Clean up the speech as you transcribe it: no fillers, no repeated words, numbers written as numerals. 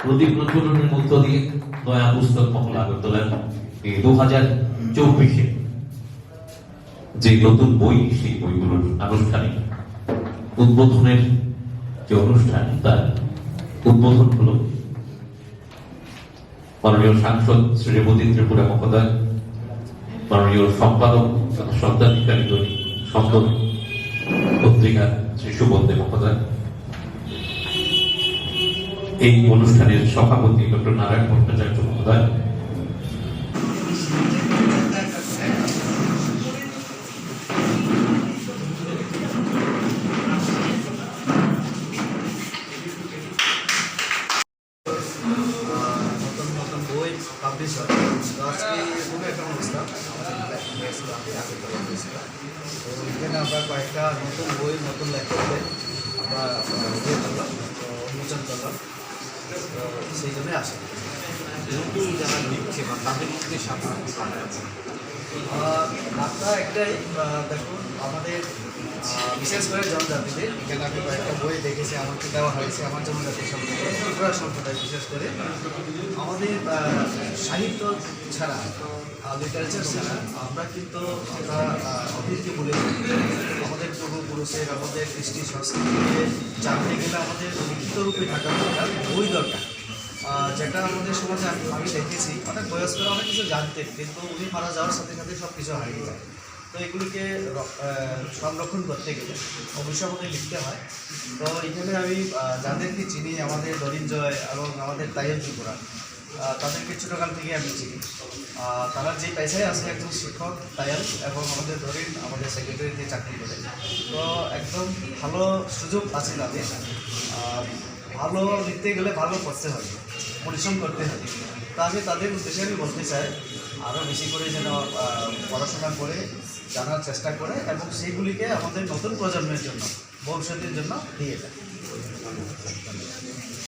প্রদীপ প্রজ্বলনের মধ্য দিয়ে নয়া পুস্তক মহল আগরতলার এই 2024-এ যে নতুন বই, সেই বইগুলোর আনুষ্ঠানিক উদ্বোধনের যে অনুষ্ঠান, তার উদ্বোধন হল মাননীয় সাংসদ শ্রী রেবতী ত্রিপুরা মহোদয়, মাননীয় সম্পাদক তথা স্বত্বাধিকারী দৈনিক সম্পদ পত্রিকা শ্রী সুবন্ধে মহোদয়, এই অনুষ্ঠানের সভাপতি ডক্টর নারায়ণ ভট্টাচার্য মহোদয়, নতুন বই পাবলিশ হয়। তো আজকে কোনো একটা অনুষ্ঠান তো এখানে আমরা কয়েকটা নতুন বই, নতুন লেখকদের আমরা ইয়ে করলাম, তো উন্মোচন করলাম। তো সেই জন্যই আসা। নতুন যারা লিখছে বা তাদের মধ্যে সাধারণ বার্তা একটাই, দেখুন আমাদের বিশেষ করে জনজাতিদের এখানে আমি কয়েকটা বই দেখেছি, আমাকে দেওয়া হয়েছে আমার জনজাতির সম্প্রদায়, ত্রিপুরা সম্প্রদায় বিশেষ করে। আমাদের সাহিত্য ছাড়া, লিটারেচার ছাড়া আমরা কিন্তু অতীতকে বলে আমাদের পূর্বপুরুষের, আমাদের কৃষ্টি সংস্কৃতিকে জানতে গেলে আমাদের লিখিত রূপে থাকা দরকার, বই দরকার। যেটা আমাদের সমাজে আমি দেখেছি, অনেক বয়স্করা অনেক কিছু জানতেন, কিন্তু উনি মারা যাওয়ার সাথে সাথে সব কিছু হারিয়ে যায়। তো এগুলিকে সংরক্ষণ করতে গেলে অবশ্যই আমাদের লিখতে হয়। তো এখানে আমি যাদেরকে চিনি, আমাদের দরিঞ্জয় এবং আমাদের তাইয়ের ত্রিপুরা, তাদেরকে ছোটোকাল থেকে আমি চিনি। তারা যে পেশায় আছে, একজন শিক্ষক তাইয়াল, এবং আমাদের ধরিন আমাদের সেক্রেটারিতে চাকরি করে। তো একদম ভালো সুযোগ আছে তাদের। ভালো লিখতে গেলে ভালো পড়তে হবে, পরিশ্রম করতে হবে। তো আমি তাদের উদ্দেশ্যে আমি বলতে চাই, আরও বেশি করে যেন পড়াশোনা করে জানার চেষ্টা করে এবং সেইগুলিকে আমাদের নতুন প্রজন্মের জন্য, ভবিষ্যতের জন্য দিয়ে দেয়।